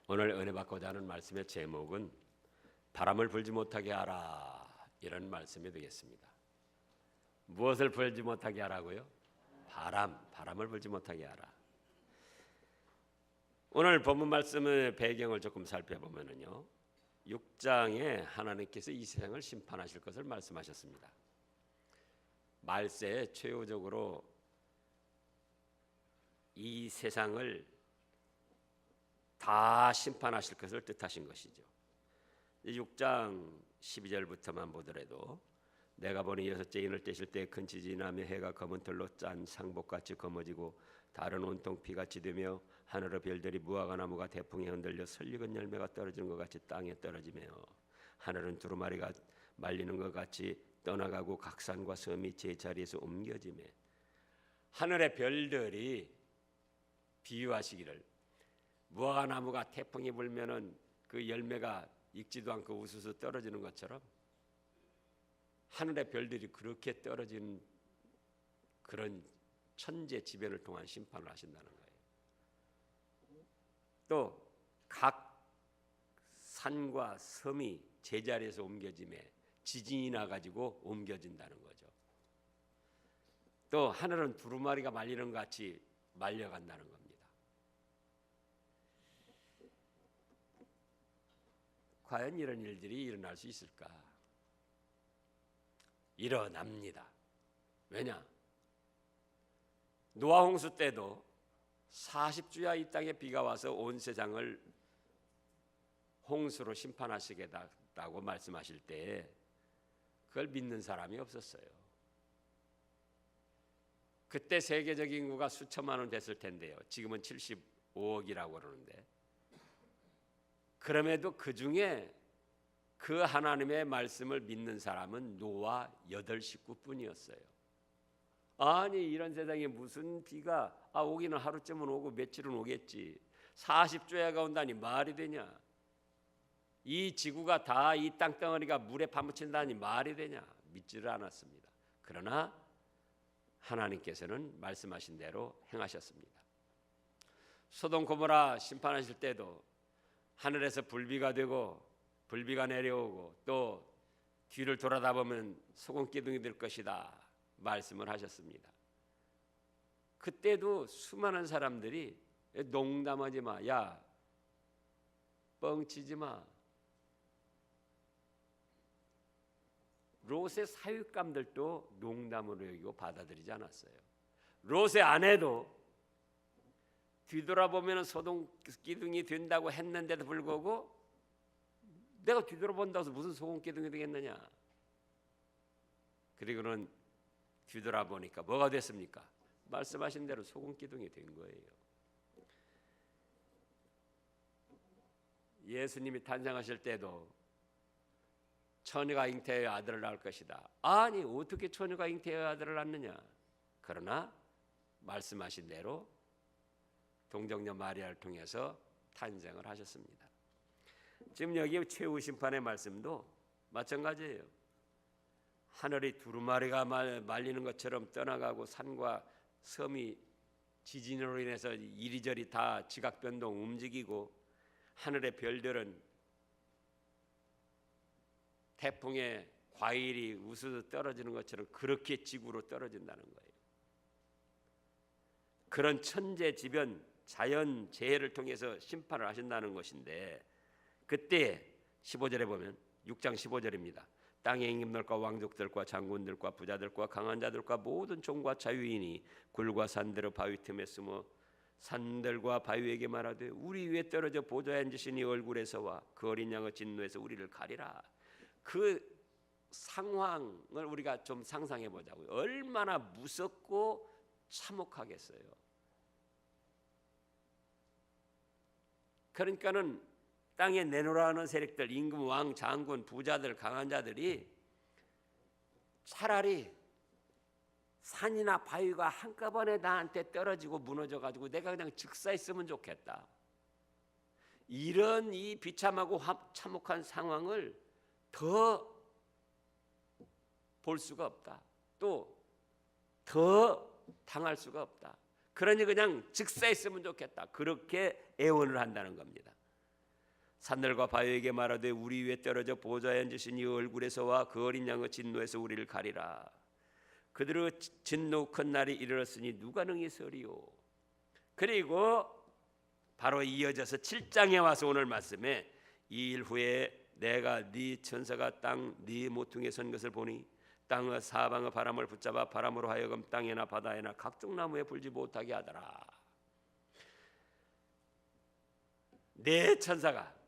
오늘 은혜 받고자 하는 말씀의 제목은 바람을 불지 못하게 하라, 이런 말씀이 되겠습니다. 무엇을 불지 못하게 하라고요? 바람을 불지 못하게 하라. 오늘 본문 말씀의 배경을 조금 살펴보면요, 6장에 하나님께서 이 세상을 심판하실 것을 말씀하셨습니다. 말세에 최후적으로 이 세상을 다 심판하실 것을 뜻하신 것이죠. 6장 12절부터만 보더라도 내가 보니 여섯째 인을 떼실 때 큰 지진이 나며 해가 검은 털로 짠 상복같이 검어지고 달은 온통 피같이 되며 하늘의 별들이 무화과 나무가 대풍에 흔들려 설익은 열매가 떨어지는 것 같이 땅에 떨어지며 하늘은 두루마리가 말리는 것 같이 떠나가고 각 산과 섬이 제 자리에서 옮겨지며, 하늘의 별들이 비유하시기를 무화과 나무가 태풍이 불면은 그 열매가 익지도 않고 우수수 떨어지는 것처럼 하늘의 별들이 그렇게 떨어지는 그런 천재지변을 통한 심판을 하신다는 거예요. 또 각 산과 섬이 제자리에서 옮겨짐에 지진이 나가지고 옮겨진다는 거죠. 또 하늘은 두루마리가 말리는 것 같이 말려간다는 겁니다. 과연 이런 일들이 일어날 수 있을까? 일어납니다. 왜냐? 노아 홍수 때도 40주야 이 땅에 비가 와서 온 세상을 홍수로 심판하시겠다고 말씀하실 때 그걸 믿는 사람이 없었어요. 그때 세계적 인구가 수천만 원 됐을 텐데요. 지금은 75억이라고 그러는데, 그럼에도 그 중에 그 하나님의 말씀을 믿는 사람은 노아 8식구뿐이었어요. 아니, 이런 세상에 무슨 비가 오기는 하루쯤은 오고 며칠은 오겠지, 40주야가 온다니 말이 되냐? 이 지구가 다 이 땅덩어리가 물에 파묻힌다니 말이 되냐? 믿지를 않았습니다. 그러나 하나님께서는 말씀하신 대로 행하셨습니다. 소돔 고모라 심판하실 때도 하늘에서 불비가 되고 불비가 내려오고 또 뒤를 돌아다 보면 소금 기둥이 될 것이다 말씀을 하셨습니다. 그때도 수많은 사람들이 농담하지 마, 야 뻥치지 마, 롯의 사윗감들도 농담으로 여기고 받아들이지 않았어요. 롯의 아내도 뒤돌아보면 소금 기둥이 된다고 했는데도 불구하고 내가 뒤돌아본다고 해서 무슨 소금 기둥이 되겠느냐. 그리고는 뒤돌아보니까 뭐가 됐습니까? 말씀하신 대로 소금 기둥이 된 거예요. 예수님이 탄생하실 때도 처녀가 잉태하여 아들을 낳을 것이다. 아니, 어떻게 처녀가 잉태하여 아들을 낳느냐? 그러나 말씀하신 대로 동정녀 마리아를 통해서 탄생을 하셨습니다. 지금 여기 최후 심판의 말씀도 마찬가지예요. 하늘이 두루마리가 말리는 것처럼 떠나가고 산과 섬이 지진으로 인해서 이리저리 다 지각변동 움직이고 하늘의 별들은 태풍에 과일이 우수수 떨어지는 것처럼 그렇게 지구로 떨어진다는 거예요. 그런 천재지변, 자연재해를 통해서 심판을 하신다는 것인데, 그때 15절에 보면 6장 15절입니다. 땅의 임금들과 왕족들과 장군들과 부자들과 강한 자들과 모든 종과 자유인이 굴과 산들의 바위 틈에 숨어 산들과 바위에게 말하되 우리 위에 떨어져 보좌에 앉으신 이 얼굴에서와 그 어린 양의 진노에서 우리를 가리라. 그 상황을 우리가 좀 상상해 보자고요. 얼마나 무섭고 참혹하겠어요. 그러니까는 땅에 내놓으라는 세력들, 임금, 왕, 장군, 부자들, 강한 자들이 차라리 산이나 바위가 한꺼번에 나한테 떨어지고 무너져가지고 내가 그냥 즉사했으면 좋겠다. 이런 이 비참하고 참혹한 상황을 더 볼 수가 없다. 또 더 당할 수가 없다. 그러니 그냥 즉사했으면 좋겠다. 그렇게 애원을 한다는 겁니다. 산들과 바위에게 말하되 우리 위에 떨어져 보좌에 앉으신 이 얼굴에서와 그 어린 양의 진노에서 우리를 가리라. 그들의 진노 큰 날이 이르렀으니 누가 능히 서리요. 그리고 바로 이어져서 7장에 와서 오늘 말씀에 이 일 후에 내가 네 천사가 땅 네 모퉁이에 선 것을 보니 땅의 사방의 바람을 붙잡아 바람으로 하여금 땅에나 바다에나 각종 나무에 불지 못하게 하더라. 네 천사가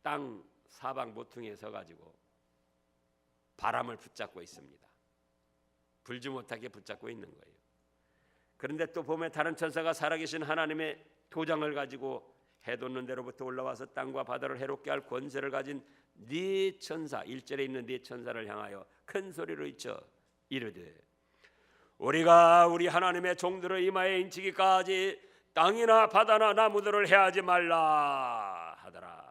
땅 사방 모퉁이에 서가지고 바람을 붙잡고 있습니다. 불지 못하게 붙잡고 있는 거예요. 그런데 또 보면 다른 천사가 살아계신 하나님의 도장을 가지고 해돋는 데로부터 올라와서 땅과 바다를 해롭게 할 권세를 가진 네 천사, 1절에 있는 네 천사를 향하여 큰 소리로 외쳐 이르되 우리가 우리 하나님의 종들의 이마에 인치기까지 땅이나 바다나 나무들을 해하지 말라 하더라.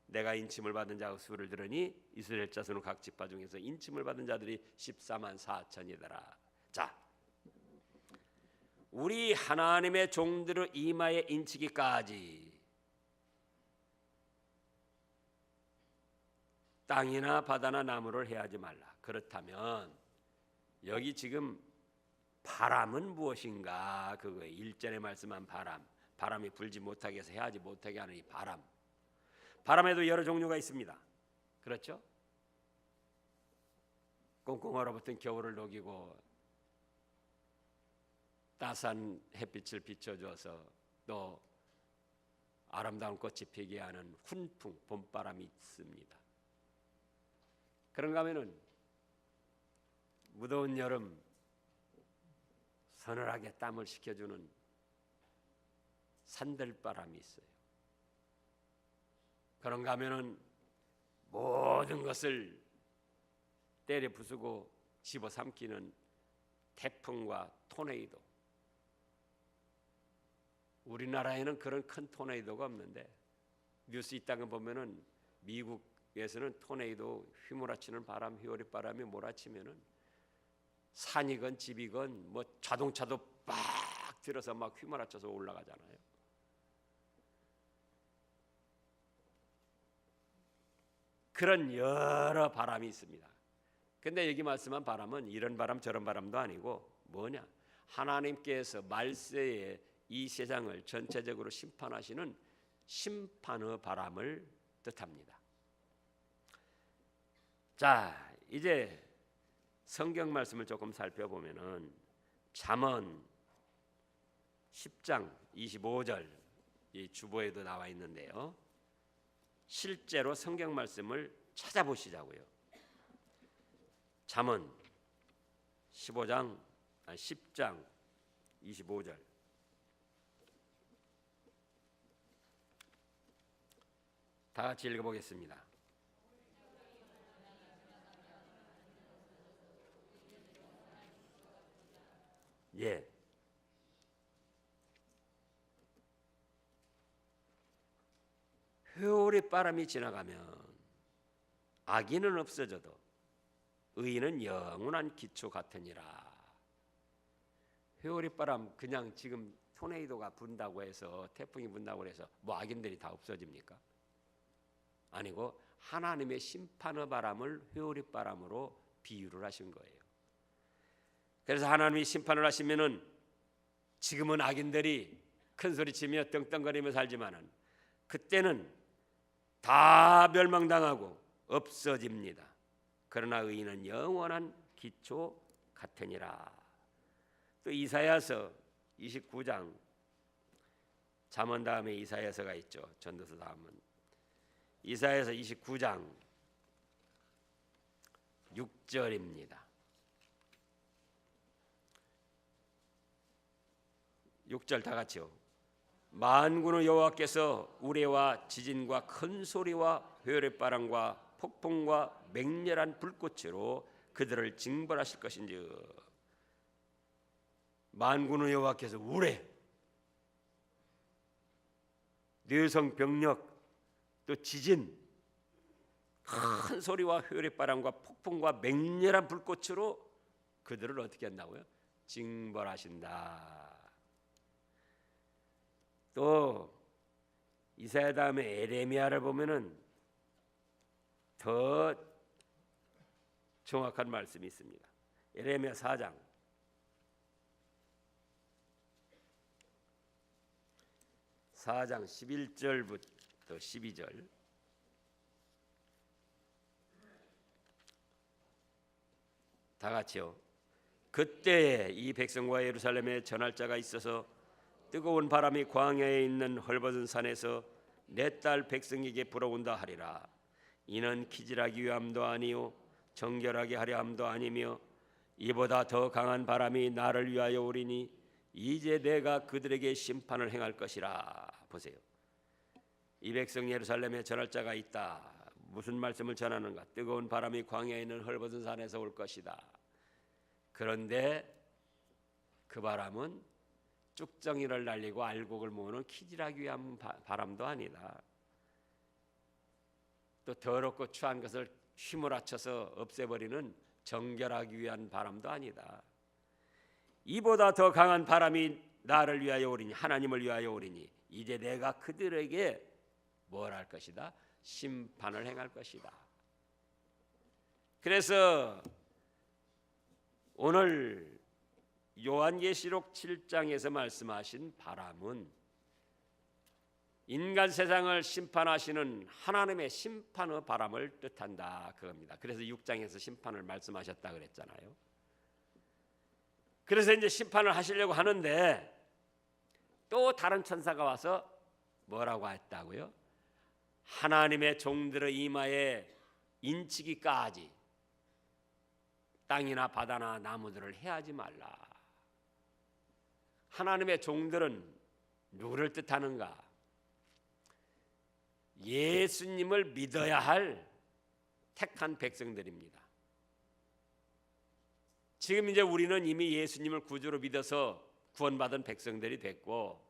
내가 인침을 받은 자의 수를 들으니 이스라엘 자손은 각 지파 중에서 인침을 받은 자들이 14만 4천이더라. 자, 우리 하나님의 종들의 이마에 인치기까지 땅이나 바다나 나무를 해하지 말라. 그렇다면 여기 지금 바람은 무엇인가? 그거에 1절에 말씀한 바람이 불지 못하게 해서 해하지 못하게 하는 이 바람에도 여러 종류가 있습니다. 그렇죠? 꽁꽁 얼어붙은 겨울을 녹이고 따스한 햇빛을 비춰줘서 또 아름다운 꽃이 피게 하는 훈풍 봄바람이 있습니다. 그런가 하면은 무더운 여름 서늘하게 땀을 식혀주는 산들바람이 있어요. 그런가 하면은 모든 것을 때려 부수고 집어삼키는 태풍과 토네이도. 우리나라에는 그런 큰 토네이도가 없는데 뉴스 이딴 거 보면은 미국에서는 토네이도 휘몰아치는 바람, 휘오리바람이 몰아치면은 산이건 집이건 뭐 자동차도 빡 들어서 막 휘몰아쳐서 올라가잖아요. 그런 여러 바람이 있습니다. 근데 여기 말씀한 바람은 이런 바람 저런 바람도 아니고 뭐냐? 하나님께서 말세에 이 세상을 전체적으로 심판하시는 심판의 바람을 뜻합니다. 자, 이제 성경 말씀을 조금 살펴보면은 잠언 10장 25절 이 주보에도 나와 있는데요. 실제로 성경 말씀을 찾아보시자고요. 잠언 10장 25절 다 같이 읽어보겠습니다. 예. 회오리 바람이 지나가면 악인은 없어져도 의인은 영원한 기초 같으니라. 회오리 바람 그냥 지금 토네이도가 분다고 해서 태풍이 분다고 해서 뭐 악인들이 다 없어집니까? 아니고 하나님의 심판의 바람을 회오리 바람으로 비유를 하신 거예요. 그래서 하나님이 심판을 하시면은 지금은 악인들이 큰 소리치며 떵떵거리며 살지만은 그때는 다 멸망당하고 없어집니다. 그러나 의인은 영원한 기초 같으니라. 또 이사야서 29장 잠언 다음에 이사야서가 있죠. 전도서 다음은 이사야서 29장 6절입니다. 6절 다 같이요. 만군의 여호와께서 우레와 지진과 큰 소리와 회오리바람과 폭풍과 맹렬한 불꽃으로 그들을 징벌하실 것인즉 만군의 여호와께서 우레 뇌성 병력 또 지진 큰 소리와 회오리바람과 폭풍과 맹렬한 불꽃으로 그들을 어떻게 한다고요? 징벌하신다. 또 이사야 다음에 에레미야를 보면은 더 정확한 말씀이 있습니다. 에레미야 4장 11절부터 12절. 다 같이요. 그때에 이 백성과 예루살렘에 전할 자가 있어서 뜨거운 바람이 광야에 있는 헐벗은 산에서 내 딸 백성에게 불어온다 하리라. 이는 키질하기 위함도 아니요 정결하게 하려 함도 아니며 이보다 더 강한 바람이 나를 위하여 오리니 이제 내가 그들에게 심판을 행할 것이라. 보세요. 이 백성 예루살렘에 전할 자가 있다. 무슨 말씀을 전하는가? 뜨거운 바람이 광야에 있는 헐벗은 산에서 올 것이다. 그런데 그 바람은 쭉정이를 날리고 알곡을 모으는 키질하기 위한 바람도 아니다. 또 더럽고 추한 것을 휘몰아쳐서 없애버리는 정결하기 위한 바람도 아니다. 이보다 더 강한 바람이 나를 위하여 오리니, 하나님을 위하여 오리니 이제 내가 그들에게 뭘 할 것이다? 심판을 행할 것이다. 그래서 오늘 요한계시록 7장에서 말씀하신 바람은 인간 세상을 심판하시는 하나님의 심판의 바람을 뜻한다 그겁니다. 그래서 6장에서 심판을 말씀하셨다 그랬잖아요. 그래서 이제 심판을 하시려고 하는데 또 다른 천사가 와서 뭐라고 했다고요? 하나님의 종들의 이마에 인치기까지 땅이나 바다나 나무들을 해하지 말라. 하나님의 종들은 누구를 뜻하는가? 예수님을 믿어야 할 택한 백성들입니다. 지금 이제 우리는 이미 예수님을 구주로 믿어서 구원받은 백성들이 됐고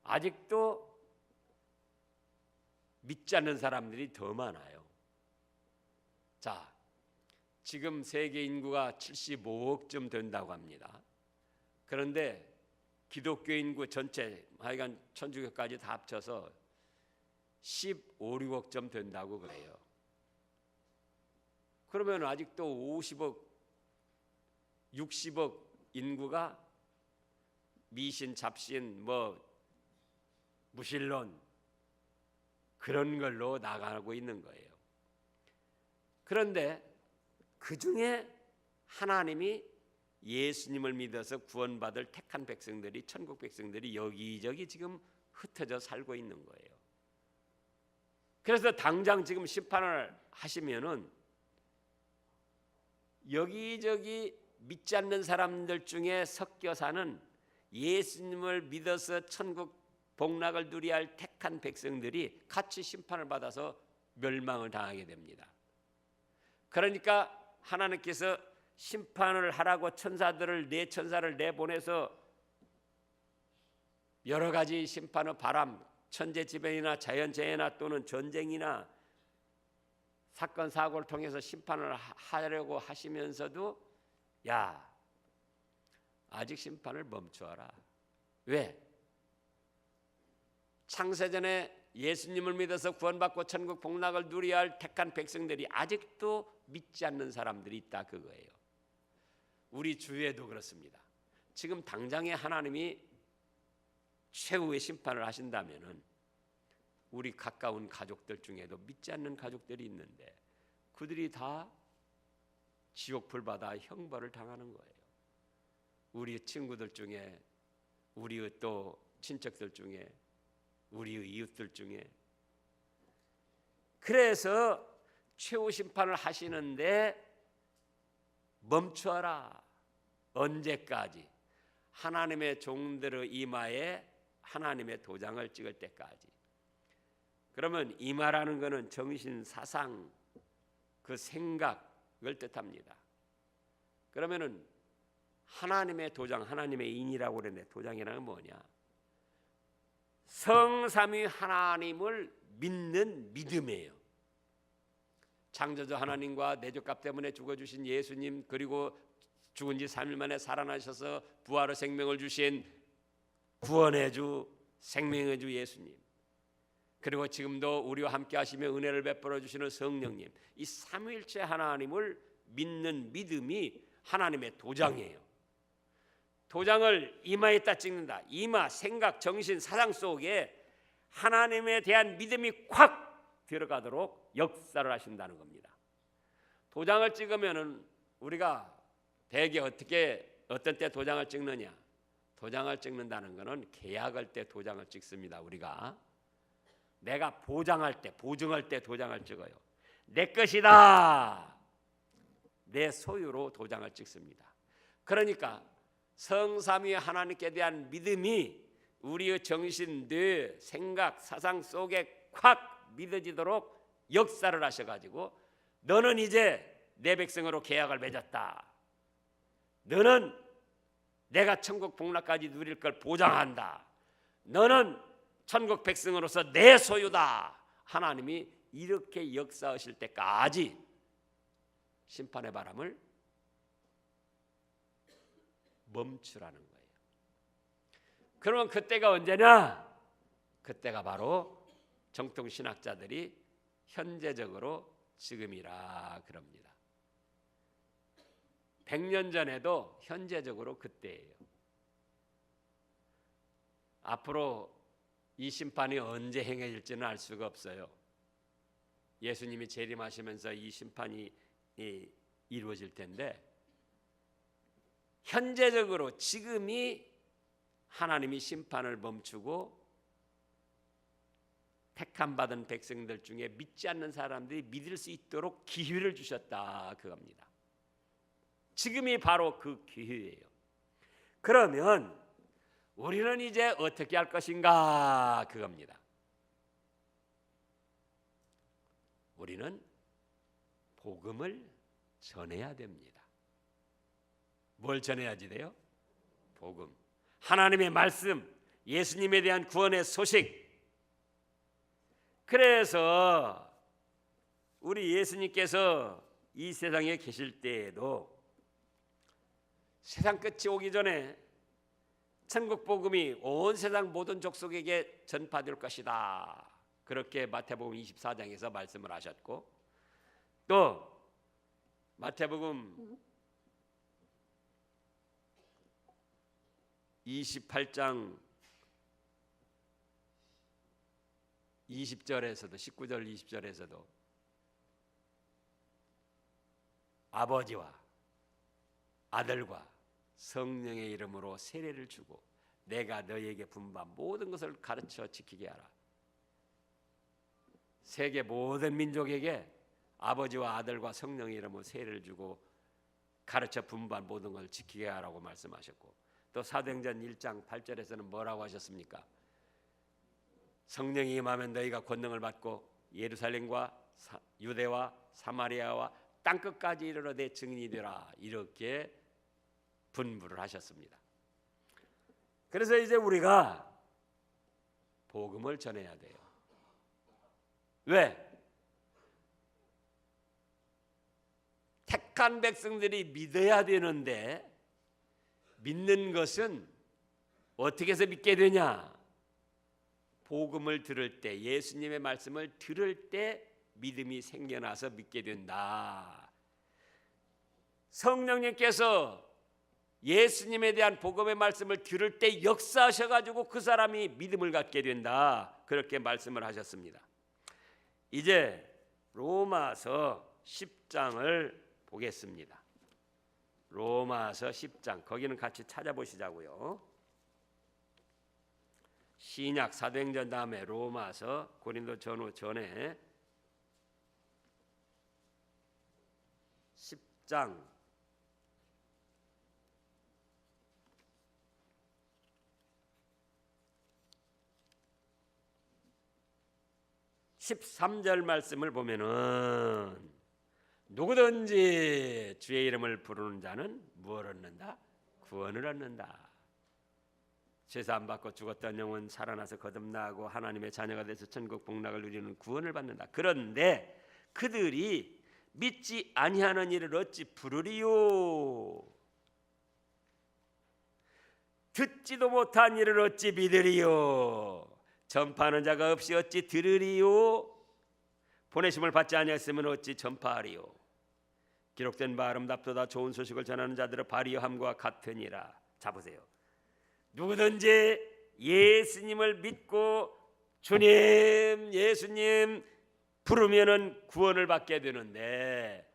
아직도 믿지 않는 사람들이 더 많아요. 자, 지금 세계 인구가 75억쯤 된다고 합니다. 그런데 기독교 인구 전체 하여간 천주교까지 다 합쳐서 15, 16억쯤 된다고 그래요. 그러면 아직도 50억, 60억 인구가 미신, 잡신, 무신론 그런 걸로 나가고 있는 거예요. 그런데 그 중에 하나님이 예수님을 믿어서 구원받을 택한 백성들이, 천국 백성들이 여기저기 지금 흩어져 살고 있는 거예요. 그래서 당장 지금 심판을 하시면은 여기저기 믿지 않는 사람들 중에 섞여 사는 예수님을 믿어서 천국 복락을 누려야 할 택한 백성들이 같이 심판을 받아서 멸망을 당하게 됩니다. 그러니까 하나님께서 심판을 하라고 천사들을 천사를 내보내서 여러 가지 심판의 바람, 천재지변이나 자연재해나 또는 전쟁이나 사건 사고를 통해서 심판을 하려고 하시면서도 야, 아직 심판을 멈춰라. 왜? 창세전에 예수님을 믿어서 구원받고 천국 복락을 누려야 할 택한 백성들이 아직도 믿지 않는 사람들이 있다 그거예요. 우리 주위에도 그렇습니다. 지금 당장에 하나님이 최후의 심판을 하신다면은 우리 가까운 가족들 중에도 믿지 않는 가족들이 있는데 그들이 다 지옥불 받아 형벌을 당하는 거예요. 우리 친구들 중에, 우리의 또 친척들 중에, 우리의 이웃들 중에. 그래서 최후 심판을 하시는데 멈춰라. 언제까지? 하나님의 종들의 이마에 하나님의 도장을 찍을 때까지. 그러면 이마라는 것은 정신, 사상, 그 생각을 뜻합니다. 그러면은 하나님의 도장, 하나님의 인이라고 그러는데 도장이라는 뭐냐? 성삼위 하나님을 믿는 믿음이에요. 창조주 하나님과 내 죄값 때문에 죽어주신 예수님, 그리고 죽은 지 3일 만에 살아나셔서 부활의 생명을 주신 구원의 주, 생명의 주 예수님, 그리고 지금도 우리와 함께 하시며 은혜를 베풀어 주시는 성령님, 이 삼위일체 하나님을 믿는 믿음이 하나님의 도장이에요. 도장을 이마에다 찍는다. 이마, 생각, 정신, 사상 속에 하나님에 대한 믿음이 콱 들어가도록 역사를 하신다는 겁니다. 도장을 찍으면은 우리가 대개 어떤 때 도장을 찍느냐? 도장을 찍는다는 것은 계약할 때 도장을 찍습니다. 우리가 내가 보장할 때, 보증할 때 도장을 찍어요. 내 것이다, 내 소유로 도장을 찍습니다. 그러니까 성삼위 하나님께 대한 믿음이 우리의 정신, 뇌, 생각, 사상 속에 콱 믿어지도록 역사를 하셔가지고 너는 이제 내 백성으로 계약을 맺었다. 너는 내가 천국 복락까지 누릴 걸 보장한다. 너는 천국 백성으로서 내 소유다. 하나님이 이렇게 역사하실 때까지 심판의 바람을 멈추라는 거예요. 그러면 그때가 언제냐? 그때가 바로 정통 신학자들이 현재적으로 지금이라 그럽니다. 100년 전에도 현재적으로 그때예요. 앞으로 이 심판이 언제 행해질지는 알 수가 없어요. 예수님이 재림하시면서 이 심판이 이루어질 텐데 현재적으로 지금이 하나님이 심판을 멈추고 택함 받은 백성들 중에 믿지 않는 사람들이 믿을 수 있도록 기회를 주셨다 그겁니다. 지금이 바로 그 기회예요. 그러면 우리는 이제 어떻게 할 것인가 그겁니다. 우리는 복음을 전해야 됩니다. 뭘 전해야지 돼요? 복음. 하나님의 말씀, 예수님에 대한 구원의 소식. 그래서 우리 예수님께서 이 세상에 계실 때에도 세상 끝이 오기 전에 천국 복음이 온 세상 모든 족속에게 전파될 것이다. 그렇게 마태복음 24장에서 말씀을 하셨고 또 마태복음 28장 20절에서도 19절 20절에서도 아버지와 아들과 성령의 이름으로 세례를 주고 내가 너희에게 분부한 모든 것을 가르쳐 지키게 하라. 세계 모든 민족에게 아버지와 아들과 성령의 이름으로 세례를 주고 가르쳐 분부한 모든 것을 지키게 하라고 말씀하셨고 또 사도행전 1장 8절에서는 뭐라고 하셨습니까? 성령이 임하면 너희가 권능을 받고 예루살렘과 유대와 사마리아와 땅끝까지 이르러 내 증인이 되라. 이렇게 분부를 하셨습니다. 그래서 이제 우리가 복음을 전해야 돼요. 왜? 택한 백성들이 믿어야 되는데 믿는 것은 어떻게 해서 믿게 되냐? 복음을 들을 때, 예수님의 말씀을 들을 때 믿음이 생겨나서 믿게 된다. 성령님께서 예수님에 대한 복음의 말씀을 들을 때 역사하셔가지고 그 사람이 믿음을 갖게 된다. 그렇게 말씀을 하셨습니다. 이제 로마서 10장을 보겠습니다. 로마서 10장 거기는 같이 찾아보시자고요. 신약 사도행전 다음에 로마서 고린도 전후 전에 10장 13절 말씀을 보면은 누구든지 주의 이름을 부르는 자는 무엇을 얻는다? 구원을 얻는다. 죄사함 받고 죽었던 영혼 살아나서 거듭나고 하나님의 자녀가 돼서 천국 복락을 누리는 구원을 받는다. 그런데 그들이 믿지 아니하는 이를 어찌 부르리요? 듣지도 못한 이를 어찌 믿으리요? 전파하는 자가 없이 어찌 들으리요? 보내심을 받지 아니했으면 어찌 전파하리요? 기록된 바 아름답도다 좋은 소식을 전하는 자들의 발이함과 같으니라. 자 보세요. 누구든지 예수님을 믿고 주님, 예수님 부르면은 구원을 받게 되는데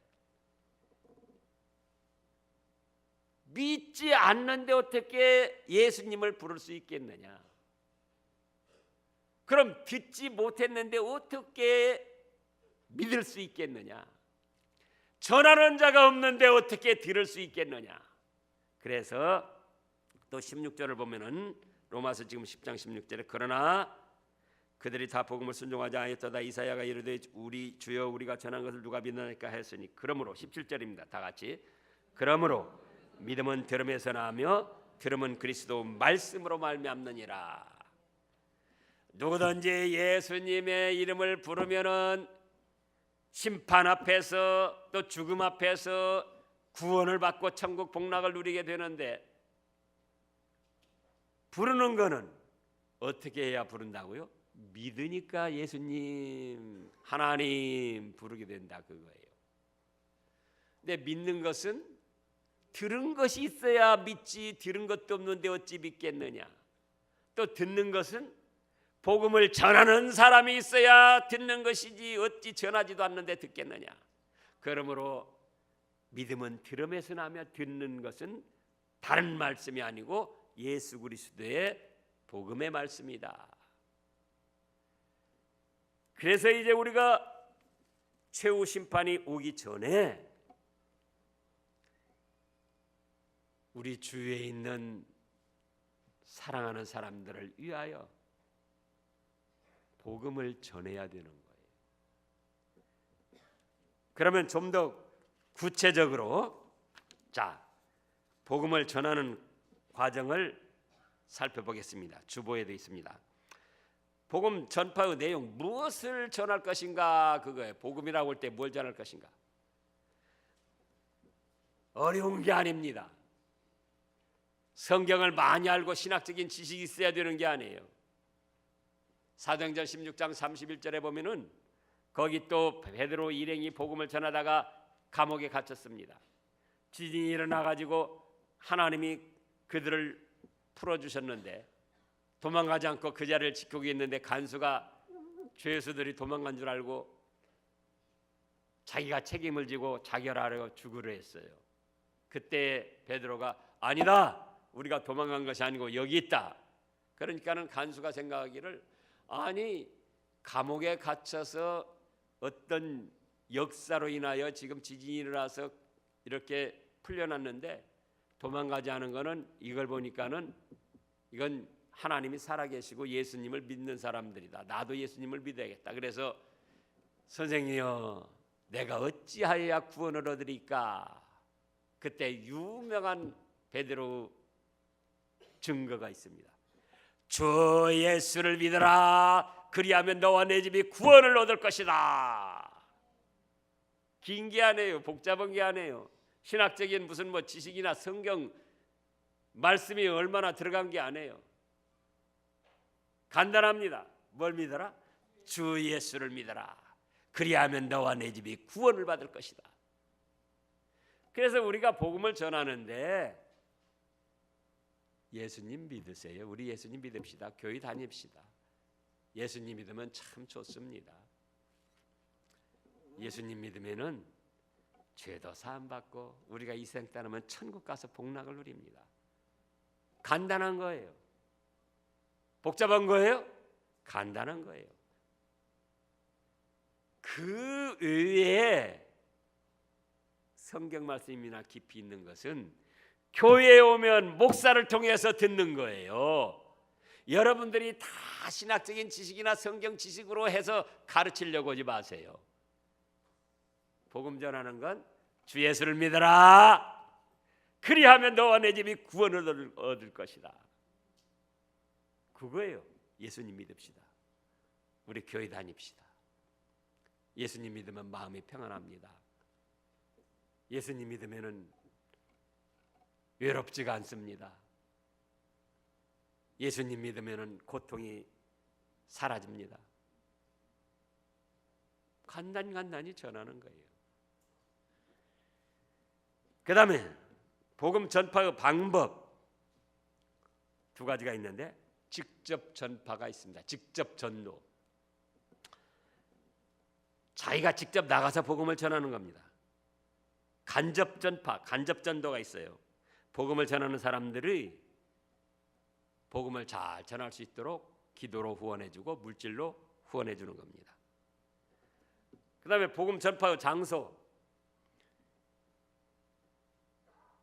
믿지 않는데 어떻게 예수님을 부를 수 있겠느냐? 그럼 듣지 못했는데 어떻게 믿을 수 있겠느냐? 전하는 자가 없는데 어떻게 들을 수 있겠느냐? 그래서 또 16절을 보면은 로마서 지금 10장 16절에 그러나 그들이 다 복음을 순종하지 아니했도다. 이사야가 이르되 우리 주여 우리가 전한 것을 누가 믿나니까 했으니 그러므로 17절입니다. 다 같이 그러므로 믿음은 들음에서 나며 들음은 그리스도 말씀으로 말미암느니라. 누구든지 예수님의 이름을 부르면은 심판 앞에서 또 죽음 앞에서 구원을 받고 천국 복락을 누리게 되는데 부르는 거는 어떻게 해야 부른다고요? 믿으니까 예수님, 하나님 부르게 된다 그거예요. 근데 믿는 것은 들은 것이 있어야 믿지 들은 것도 없는데 어찌 믿겠느냐. 또 듣는 것은 복음을 전하는 사람이 있어야 듣는 것이지 어찌 전하지도 않는데 듣겠느냐. 그러므로 믿음은 들음에서 나며 듣는 것은 다른 말씀이 아니고 예수 그리스도의 복음의 말씀이다. 그래서 이제 우리가 최후 심판이 오기 전에 우리 주위에 있는 사랑하는 사람들을 위하여 복음을 전해야 되는 거예요. 그러면 좀 더 구체적으로 자, 복음을 전하는 과정을 살펴보겠습니다. 주보에도 있습니다. 복음 전파의 내용, 무엇을 전할 것인가 그거예요. 복음이라고 할 때 뭘 전할 것인가? 어려운 게 아닙니다. 성경을 많이 알고 신학적인 지식이 있어야 되는 게 아니에요. 사도행전 16장 31절에 보면은 거기 또 베드로 일행이 복음을 전하다가 감옥에 갇혔습니다. 지진이 일어나 가지고 하나님이 그들을 풀어주셨는데 도망가지 않고 그 자리를 지키고 있는데 간수가 죄수들이 도망간 줄 알고 자기가 책임을 지고 자결하려 죽으려 했어요. 그때 베드로가 아니다, 우리가 도망간 것이 아니고 여기 있다. 그러니까는 간수가 생각하기를 아니 감옥에 갇혀서 어떤 역사로 인하여 지금 지진이 일어나서 이렇게 풀려났는데 도망가지 않은 거는 이걸 보니까는 이건 하나님이 살아계시고 예수님을 믿는 사람들이다. 나도 예수님을 믿어야겠다. 그래서 선생님이여 내가 어찌하여야 구원을 얻으리까? 그때 유명한 베드로 증거가 있습니다. 주 예수를 믿어라. 그리하면 너와 내 집이 구원을 얻을 것이다. 긴 게 아니에요. 복잡한 게 아니에요. 신학적인 무슨 뭐 지식이나 성경 말씀이 얼마나 들어간 게 아니에요. 간단합니다. 뭘 믿어라? 주 예수를 믿어라. 그리하면 너와 내 집이 구원을 받을 것이다. 그래서 우리가 복음을 전하는데 예수님 믿으세요. 우리 예수님 믿읍시다. 교회 다닙시다. 예수님 믿으면 참 좋습니다. 예수님 믿으면은 죄도 사함 받고 우리가 이 생 따르면 천국 가서 복락을 누립니다. 간단한 거예요. 복잡한 거예요? 간단한 거예요. 그 외에 성경 말씀이나 깊이 있는 것은 교회에 오면 목사를 통해서 듣는 거예요. 여러분들이 다 신학적인 지식이나 성경 지식으로 해서 가르치려고 하지 마세요. 복음 전하는 건 주 예수를 믿어라. 그리하면 너와 내 집이 구원을 얻을 것이다. 그거예요. 예수님 믿읍시다. 우리 교회 다닙시다. 예수님 믿으면 마음이 평안합니다. 예수님 믿으면은 외롭지가 않습니다. 예수님 믿으면은 고통이 사라집니다. 간단히 전하는 거예요. 그 다음에 복음 전파의 방법 두 가지가 있는데 직접 전파가 있습니다. 직접 전도. 자기가 직접 나가서 복음을 전하는 겁니다. 간접 전파, 간접 전도가 있어요. 복음을 전하는 사람들이 복음을 잘 전할 수 있도록 기도로 후원해주고 물질로 후원해주는 겁니다. 그 다음에 복음 전파의 장소.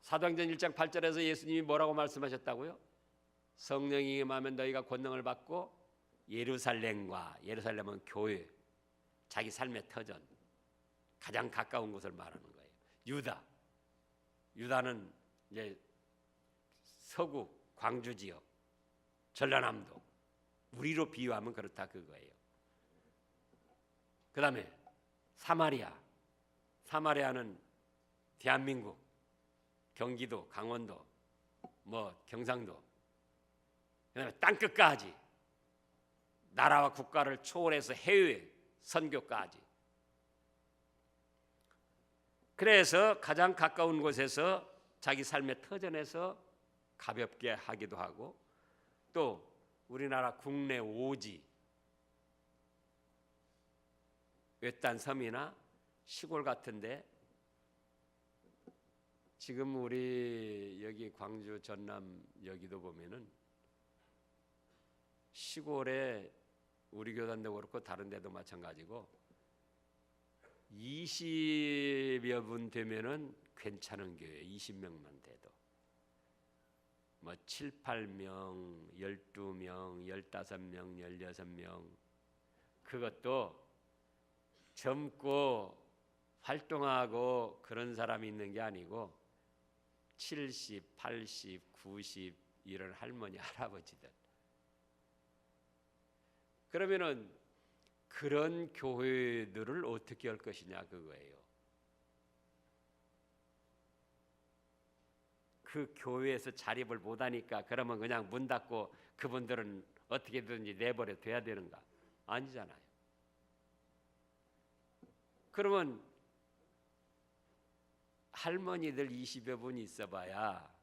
사도행전 1장 8절에서 예수님이 뭐라고 말씀하셨다고요? 성령이 임하면 너희가 권능을 받고 예루살렘은 교회, 자기 삶의 터전, 가장 가까운 곳을 말하는 거예요. 유다는 이제 서구 광주 지역, 전라남도, 우리로 비유하면 그렇다 그거예요. 그 다음에 사마리아는 대한민국, 경기도, 강원도, 경상도, 그다음에 땅끝까지 나라와 국가를 초월해서 해외 선교까지. 그래서 가장 가까운 곳에서 자기 삶의 터전에서 가볍게 하기도 하고, 또 우리나라 국내 오지, 외딴 섬이나 시골 같은데, 지금 우리 여기 광주 전남 여기도 보면은 시골에 우리 교단도 그렇고 다른 데도 마찬가지고 20여 분 되면은 괜찮은 교회, 20명만 돼도 7, 8명, 12명, 15명, 16명, 그것도 젊고 활동하고 그런 사람이 있는 게 아니고 70, 80, 90 이런 할머니, 할아버지들. 그러면은 그런 교회들을 어떻게 할 것이냐 그거예요. 그 교회에서 자립을 못하니까 그러면 그냥 문 닫고 그분들은 어떻게든지 내버려 둬야 되는가? 아니잖아요. 그러면 할머니들 20여 분 있어봐야,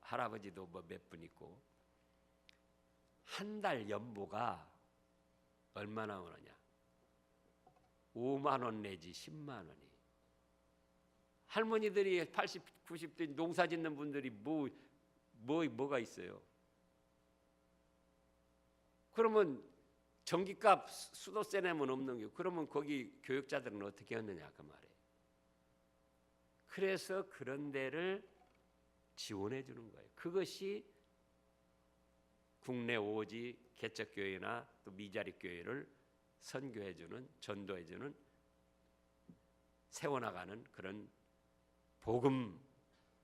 할아버지도 몇 분 있고, 한 달 연보가 얼마나 오느냐? 5만 원 내지 10만 원이. 할머니들이 80, 90대 농사 짓는 분들이 뭐가 있어요? 그러면 전기값 수도세 내면 없는 게, 그러면 거기 교육자들은 어떻게 했느냐 그 말이에요. 그래서 그런 데를 지원해 주는 거예요. 그것이 국내 오지 개척교회나 또 미자립 교회를 선교해 주는, 전도해 주는, 세워나가는 그런 복음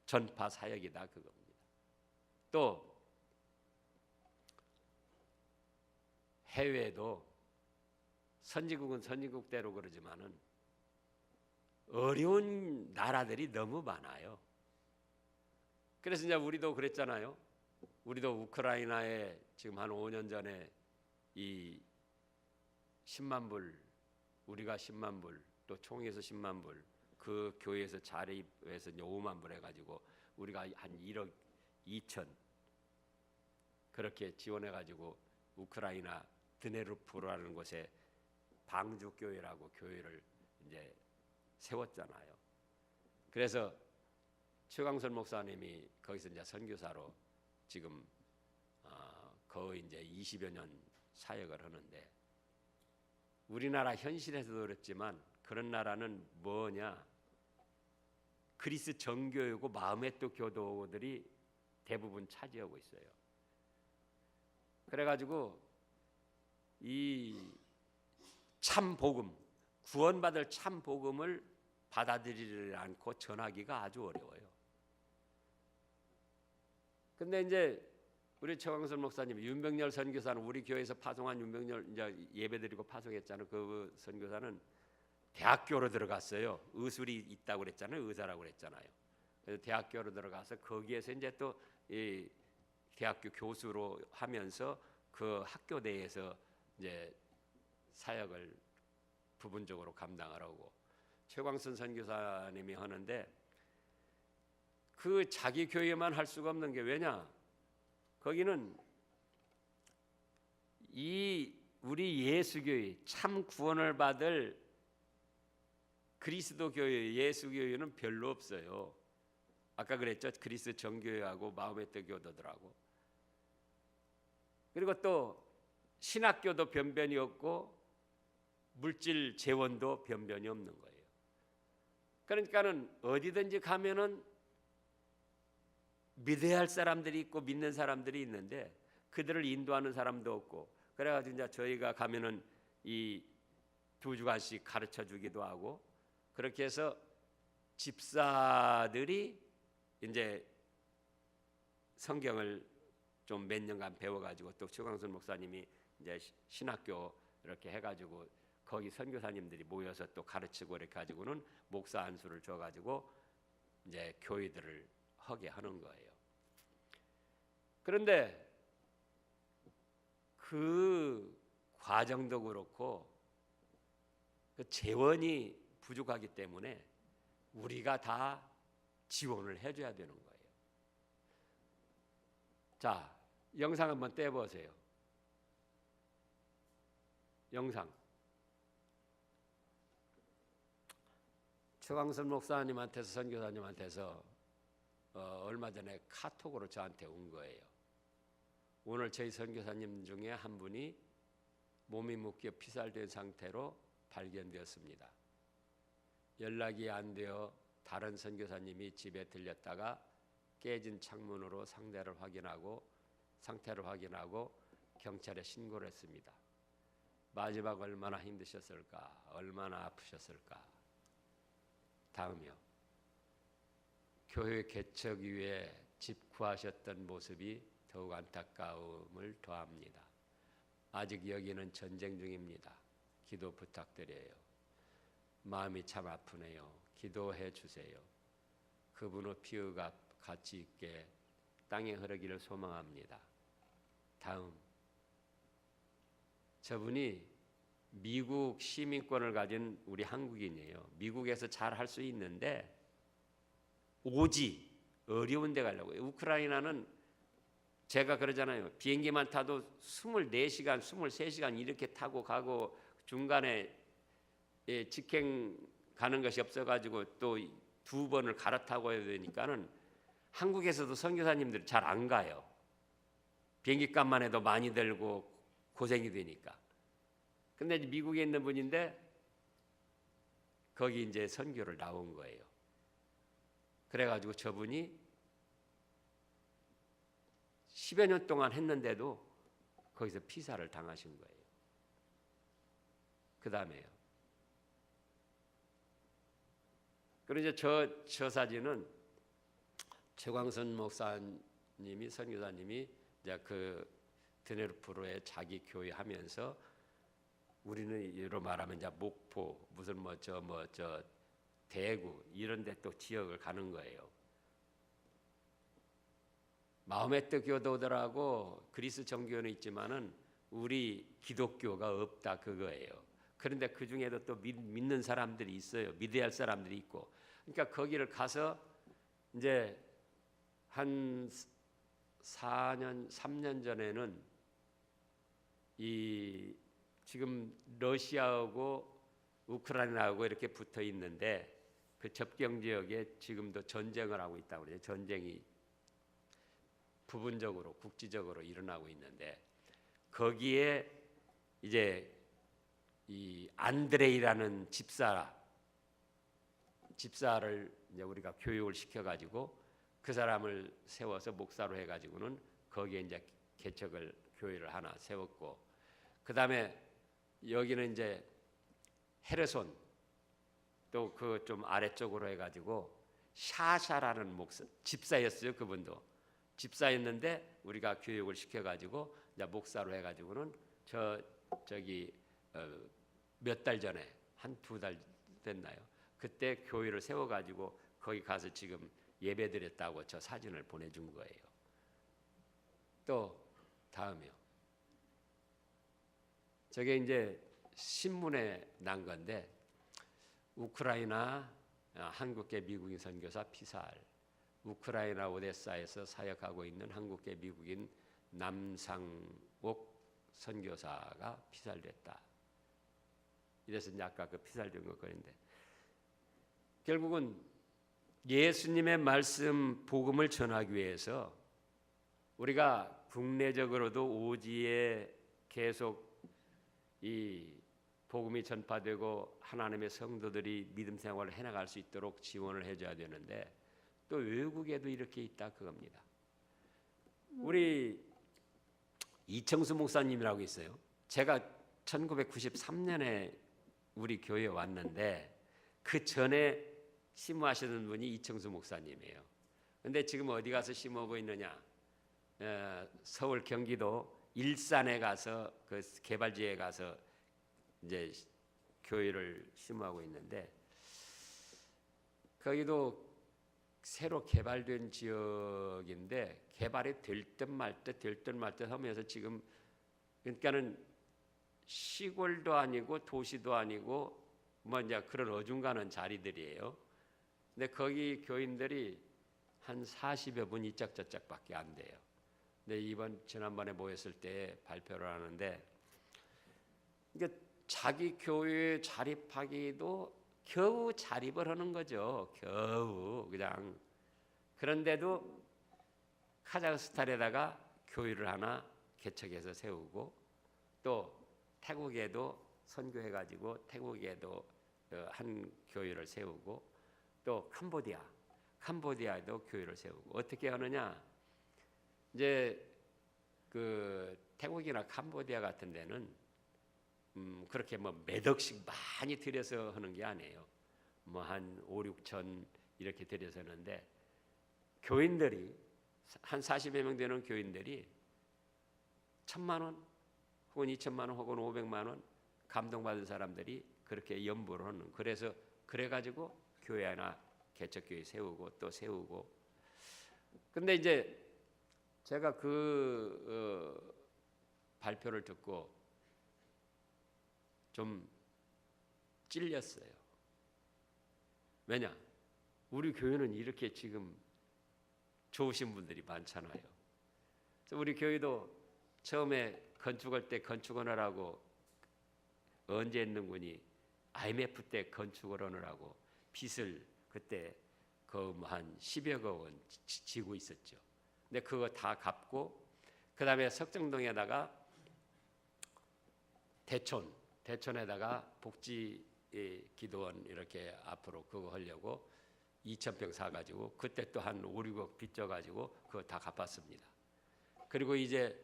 전파 사역이다 그겁니다. 또 해외도 선진국은 선진국대로 그러지만은 어려운 나라들이 너무 많아요. 그래서 이제 우리도 그랬잖아요. 우리도 우크라이나에 지금 한 5년 전에 이 10만 불, 우리가 10만 불, 또 총회에서 10만 불, 그 교회에서 자립해서 5만 불 해가지고 우리가 한 1억 2천 그렇게 지원해가지고 우크라이나 드네르프라는 곳에 방주교회라고 교회를 이제 세웠잖아요. 그래서 최광선 목사님이 거기서 이제 선교사로 지금 거의 이제 20여 년 사역을 하는데, 우리나라 현실에서도 그렇지만 그런 나라는 뭐냐? 그리스 정교회고 마음의 또 교도들이 대부분 차지하고 있어요. 그래가지고 이 참 복음, 구원받을 참 복음을 받아들이지 않고 전하기가 아주 어려워요. 근데 이제 우리 최광선 목사님, 윤병열 선교사는 우리 교회에서 파송한 윤병열 이제 예배드리고 파송했잖아요. 그 선교사는 대학교로 들어갔어요. 의술이 있다고 그랬잖아요. 의사라고 그랬잖아요. 그래서 대학교로 들어가서 거기에서 이제 또 이 대학교 교수로 하면서 그 학교 내에서 이제 사역을 부분적으로 감당하라고 최광선 선교사님이 하는데, 그 자기 교회만 할 수가 없는 게 왜냐? 거기는 이 우리 예수교회, 참 구원을 받을 그리스도 교회, 예수교회는 별로 없어요. 아까 그랬죠. 그리스 정교회하고 마음의 뜻 교도들하고. 그리고 또 신학교도 변변이 없고 물질 재원도 변변이 없는 거예요. 그러니까는 어디든지 가면은 믿어야 할 사람들이 있고 믿는 사람들이 있는데 그들을 인도하는 사람도 없고, 그래가지고 이제 저희가 가면은 이 2주간씩 가르쳐 주기도 하고, 그렇게 해서 집사들이 이제 성경을 좀 몇 년간 배워가지고, 또 최광순 목사님이 이제 신학교 이렇게 해가지고 거기 선교사님들이 모여서 또 가르치고 이렇게 가지고는 목사 안수를 줘가지고 이제 교회들을 하게 하는 거예요. 그런데 그 과정도 그렇고 그 재원이 부족하기 때문에 우리가 다 지원을 해줘야 되는 거예요. 자, 영상 한번 떼보세요. 영상. 최광선 목사님한테서, 선교사님한테서 얼마 전에 카톡으로 저한테 온 거예요. 오늘 저희 선교사님 중에 한 분이 몸이 묶여 피살된 상태로 발견되었습니다. 연락이 안 되어 다른 선교사님이 집에 들렸다가 깨진 창문으로 상태를 확인하고 경찰에 신고를 했습니다. 마지막 얼마나 힘드셨을까, 얼마나 아프셨을까. 다음이요. 교회 개척 이후에 집 구하셨던 모습이 더욱 안타까움을 더합니다. 아직 여기는 전쟁 중입니다. 기도 부탁드려요. 마음이 참 아프네요. 기도해 주세요. 그분의 피의가 가치 있게 땅에 흐르기를 소망합니다. 다음. 저분이 미국 시민권을 가진 우리 한국인이에요. 미국에서 잘 할 수 있는데 오지 어려운 데 가려고. 우크라이나는 제가 그러잖아요. 비행기만 타도 24시간, 23시간 이렇게 타고 가고 중간에 직행 가는 것이 없어가지고 또 2번을 갈아타고 해야 되니까는 한국에서도 선교사님들이 잘 안 가요. 비행기 값만 해도 많이 들고 고생이 되니까. 근데 미국에 있는 분인데 거기 이제 선교를 나온 거예요. 그래가지고 저분이 10여 년 동안 했는데도 거기서 피살을 당하신 거예요. 그 다음에요. 그리고 이제 저 사진은 최광선 목사님이, 선교사님이 이제 그 드네르프로에 자기 교회 하면서, 우리는 이로 말하면 이제 목포 무슨 저 대구 이런 데 또 지역을 가는 거예요. 마음의 뜻 교도들하고 그리스 정교회는 있지만은 우리 기독교가 없다 그거예요. 그런데 그 중에도 또 믿는 사람들이 있어요. 믿어야 할 사람들이 있고. 그러니까 거기를 가서 이제 한 3년 전에는 이 지금 러시아하고 우크라이나하고 이렇게 붙어 있는데 그 접경 지역에 지금도 전쟁을 하고 있다고 그래요. 전쟁이 부분적으로 국지적으로 일어나고 있는데 거기에 이제 이 안드레이라는 집사를 이제 우리가 교육을 시켜가지고 그 사람을 세워서 목사로 해가지고는 거기에 이제 개척을 교회를 하나 세웠고, 그 다음에 여기는 이제 헤르손 또 그 좀 아래쪽으로 해가지고 샤샤라는 집사였어요. 그분도 집사였는데 우리가 교육을 시켜가지고 이제 목사로 해가지고는 저기 몇 달 전에 한 2달 됐나요? 그때 교회를 세워가지고 거기 가서 지금 예배드렸다고 저 사진을 보내준 거예요. 또 다음이요. 저게 이제 신문에 난 건데 우크라이나 한국계 미국인 선교사 피살, 우크라이나 오데사에서 사역하고 있는 한국계 미국인 남상옥 선교사가 피살됐다. 이래서 이제 아까 그 피살된 거 그런데 결국은 예수님의 말씀 복음을 전하기 위해서 우리가 국내적으로도 오지에 계속 이 복음이 전파되고 하나님의 성도들이 믿음 생활을 해나갈 수 있도록 지원을 해줘야 되는데 또 외국에도 이렇게 있다 그겁니다. 우리 이청수 목사님이라고 있어요. 제가 1993년에 우리 교회에 왔는데 그 전에 심무하시는 분이 이청수 목사님이에요. 근데 지금 어디 가서 심무하고 있느냐? 서울 경기도 일산에 가서 그 개발지에 가서 이제 교회를 심무하고 있는데 거기도 새로 개발된 지역인데 개발이 될 듯 말 듯 하면서 지금 그러니까는 시골도 아니고 도시도 아니고 뭐 이제 그런 어중간한 자리들이에요. 근데 거기 교인들이 한 40여 분 이짝저짝밖에 안 돼요. 근데 지난번에 모였을 때 발표를 하는데 이게 자기 교회에 자립하기도 겨우 자립을 하는 거죠. 겨우 그냥. 그런데도 카자흐스탄에다가 교회를 하나 개척해서 세우고 또 태국에도 선교해가지고 태국에도 한 교회를 세우고 또 캄보디아에도 교회를 세우고 어떻게 하느냐? 이제 그 태국이나 캄보디아 같은 데는 그렇게 뭐 몇 억씩 많이 들여서 하는 게 아니에요. 뭐 한 5, 6천 이렇게 들여서 하는데 교인들이 한 40여 명 되는 교인들이 1,000만 원 혹은 2,000만 원 혹은 500만 원 감동받은 사람들이 그렇게 연보를 하는. 그래서 그래가지고 교회 하나 개척교회 세우고 또 세우고. 근데 이제 제가 그 발표를 듣고 좀 찔렸어요. 왜냐? 우리 교회는 이렇게 지금 좋으신 분들이 많잖아요. 그래서 우리 교회도 처음에 건축할 때 건축을 하라고 언제 했는군이 IMF 때 건축을 하느라고 빚을 그때 한 10여억 원 지고 있었죠. 근데 그거 다 갚고 그 다음에 석정동에다가 대촌에다가 복지 기도원 이렇게 앞으로 그거 하려고 2,000평 사가지고 그때 또 한 5, 6억 빚져가지고 그거 다 갚았습니다. 그리고 이제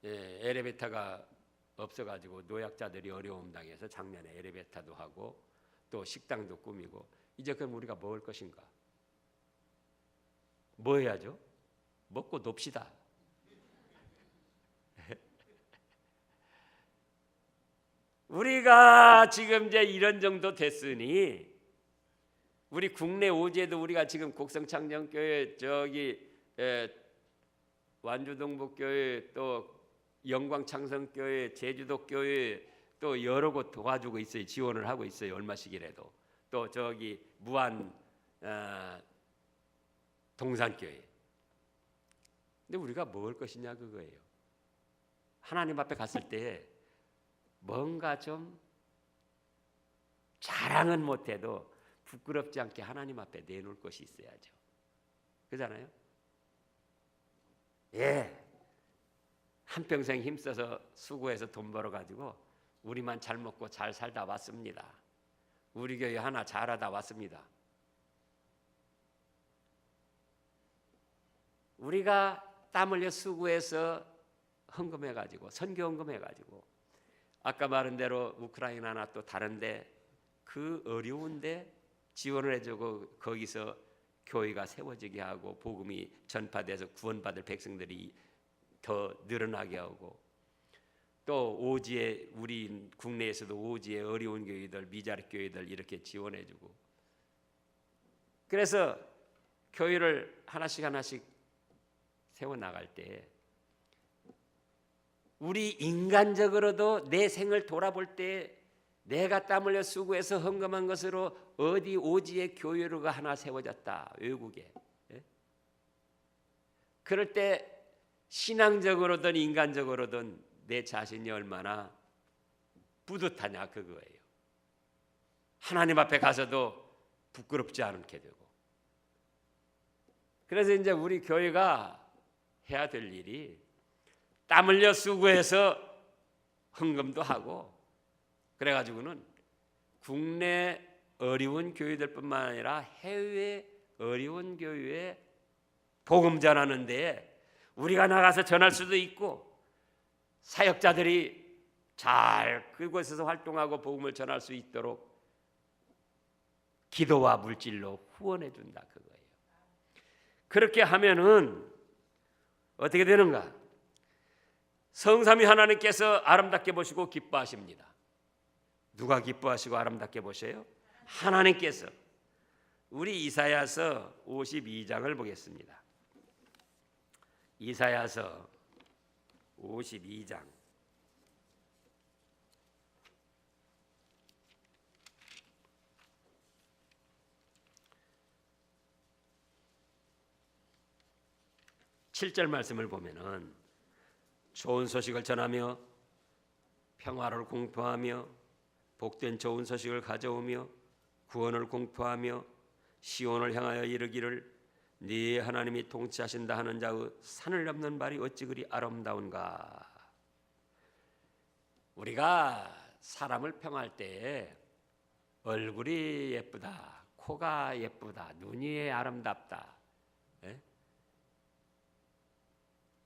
엘리베이터가 없어가지고 노약자들이 어려움 당해서 작년에 엘리베이터도 하고 또 식당도 꾸미고 이제 그럼 우리가 먹을 것인가? 뭐 해야죠? 먹고 놉시다. 우리가 지금 이제 이런 정도 됐으니 우리 국내 오지에도 우리가 지금 곡성창정교회 완주동북교회 또 영광창성교회 제주도교회 또 여러 곳 도와주고 있어요. 지원을 하고 있어요. 얼마씩이라도. 또 무안 동산교회. 근데 우리가 먹을 것이냐 그거예요. 하나님 앞에 갔을 때 뭔가 좀 자랑은 못해도 부끄럽지 않게 하나님 앞에 내놓을 것이 있어야죠. 그렇잖아요? 예, 한평생 힘써서 수고해서 돈 벌어가지고 우리만 잘 먹고 잘 살다 왔습니다. 우리 교회 하나 잘하다 왔습니다. 우리가 땀 흘려 수고해서 헌금해가지고 선교 헌금해가지고 아까 말한 대로 우크라이나나 또 다른데 그 어려운데 지원을 해주고 거기서 교회가 세워지게 하고 복음이 전파돼서 구원받을 백성들이 더 늘어나게 하고 또 오지에 우리 국내에서도 오지에 어려운 교회들 미자립 교회들 이렇게 지원해주고 그래서 교회를 하나씩 세워나갈 때 우리 인간적으로도 내 생을 돌아볼 때 내가 땀 흘려 수고해서 헌금한 것으로 어디 오지에 교회로가 하나 세워졌다. 외국에. 그럴 때 신앙적으로든 인간적으로든 내 자신이 얼마나 뿌듯하냐 그거예요. 하나님 앞에 가서도 부끄럽지 않게 되고. 그래서 이제 우리 교회가 해야 될 일이 땀 흘려 수고해서 헌금도 하고 그래가지고는 국내 어려운 교회들뿐만 아니라 해외 어려운 교회에 복음 전하는 데에 우리가 나가서 전할 수도 있고 사역자들이 잘 그곳에서 활동하고 복음을 전할 수 있도록 기도와 물질로 후원해 준다 그거예요. 그렇게 하면은 어떻게 되는가? 성삼위 하나님께서 아름답게 보시고 기뻐하십니다. 누가 기뻐하시고 아름답게 보셔요? 하나님께서. 우리 이사야서 52장을 보겠습니다. 이사야서 52장 7절 말씀을 보면은 좋은 소식을 전하며 평화를 공포하며 복된 좋은 소식을 가져오며 구원을 공포하며 시온을 향하여 이르기를 네 하나님이 통치하신다 하는 자의 산을 넘는 발이 어찌 그리 아름다운가. 우리가 사람을 평할 때 얼굴이 예쁘다, 코가 예쁘다, 눈이 아름답다,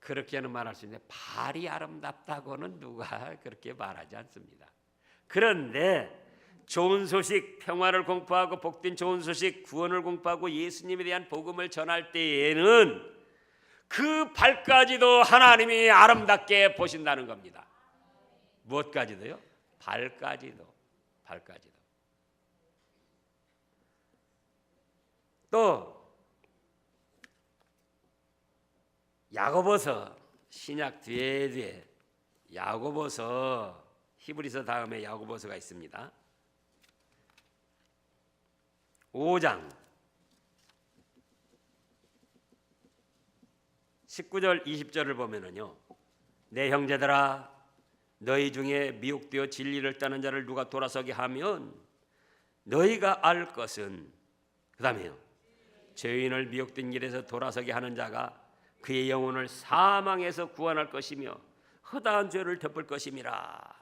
그렇게는 말할 수 있는데 발이 아름답다고는 누가 그렇게 말하지 않습니다. 그런데 좋은 소식, 평화를 공포하고 복된 좋은 소식, 구원을 공포하고 예수님에 대한 복음을 전할 때에는 그 발까지도 하나님이 아름답게 보신다는 겁니다. 무엇까지도요? 발까지도. 또 야고보서 신약 뒤에 야고보서 히브리서 다음에 야고보서가 있습니다. 5장 19절 20절을 보면은요. 내 형제들아 너희 중에 미혹되어 진리를 따는 자를 누가 돌아서게 하면 너희가 알 것은 그다음에요. 죄인을 미혹된 길에서 돌아서게 하는 자가 그의 영혼을 사망에서 구원할 것이며 허다한 죄를 덮을 것임이라.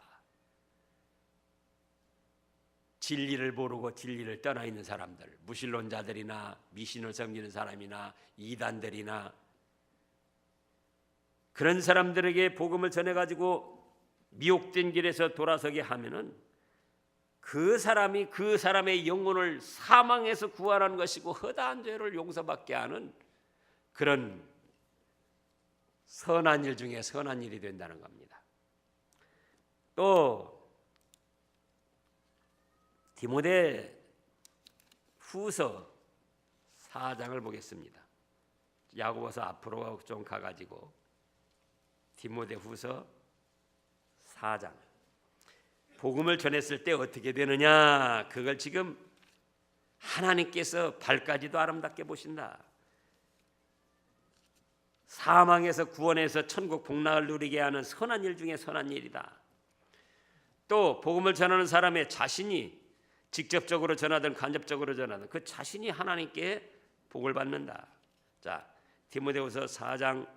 진리를 모르고 진리를 떠나 있는 사람들, 무신론자들이나 미신을 섬기는 사람이나 이단들이나 그런 사람들에게 복음을 전해가지고 미혹된 길에서 돌아서게 하면은 그 사람이 그 사람의 영혼을 사망에서 구원하는 것이고 허다한 죄를 용서받게 하는 그런 선한 일 중에 선한 일이 된다는 겁니다. 또 디모데 후서 4장을 보겠습니다. 야고보서 앞으로 좀 가가지고 디모데 후서 4장 복음을 전했을 때 어떻게 되느냐, 그걸 지금 하나님께서 발까지도 아름답게 보신다. 사망에서 구원해서 천국 복락을 누리게 하는 선한 일 중에 선한 일이다. 또 복음을 전하는 사람의 자신이 직접적으로 전하든 간접적으로 전하든 그 자신이 하나님께 복을 받는다. 자, 디모데후서 4장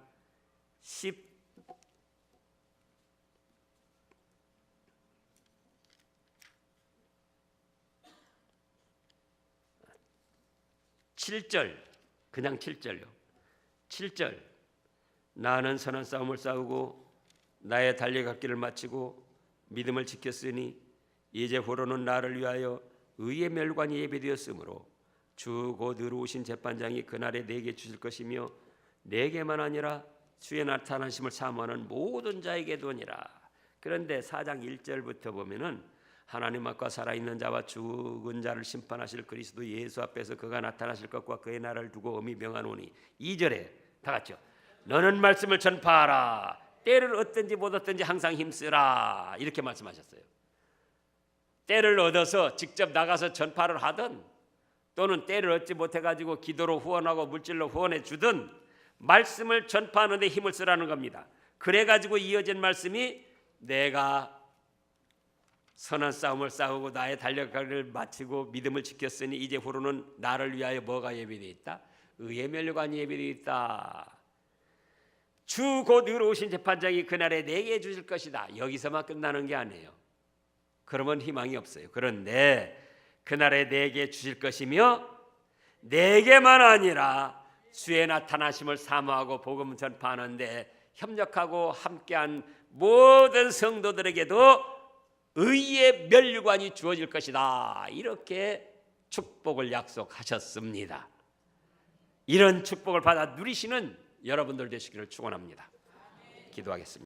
17절, 그냥 7절요. 7절. 나는 선한 싸움을 싸우고 나의 달려갈 길을 마치고 믿음을 지켰으니 이제후로는 나를 위하여 의의 멸관이 예비되었으므로 주 곧 의로우신 재판장이 그날에 내게 주실 것이며 내게만 아니라 주의 나타나심을 사모하는 모든 자에게 도니라. 그런데 4장 1절부터 보면은 하나님 앞과 살아있는 자와 죽은 자를 심판하실 그리스도 예수 앞에서 그가 나타나실 것과 그의 나라를 두고 엄히 명하노니 2절에 다 같이요. 너는 말씀을 전파하라. 때를 얻든지 못 얻든지 항상 힘쓰라 이렇게 말씀하셨어요. 때를 얻어서 직접 나가서 전파를 하든 또는 때를 얻지 못해가지고 기도로 후원하고 물질로 후원해 주든 말씀을 전파하는 데 힘을 쓰라는 겁니다. 그래가지고 이어진 말씀이 내가 선한 싸움을 싸우고 나의 달력을 마치고 믿음을 지켰으니 이제 후로는 나를 위하여 뭐가 예비되어 있다? 의의 면류관이 예비되어 있다. 주 곧 의로우신 재판장이 그날에 내게 주실 것이다. 여기서만 끝나는 게 아니에요. 그러면 희망이 없어요. 그런데 그날에 내게 주실 것이며 내게만 아니라 주의 나타나심을 사모하고 복음 전파하는데 협력하고 함께한 모든 성도들에게도 의의 면류관이 주어질 것이다. 이렇게 축복을 약속하셨습니다. 이런 축복을 받아 누리시는 여러분들 되시기를 축원합니다. 기도하겠습니다.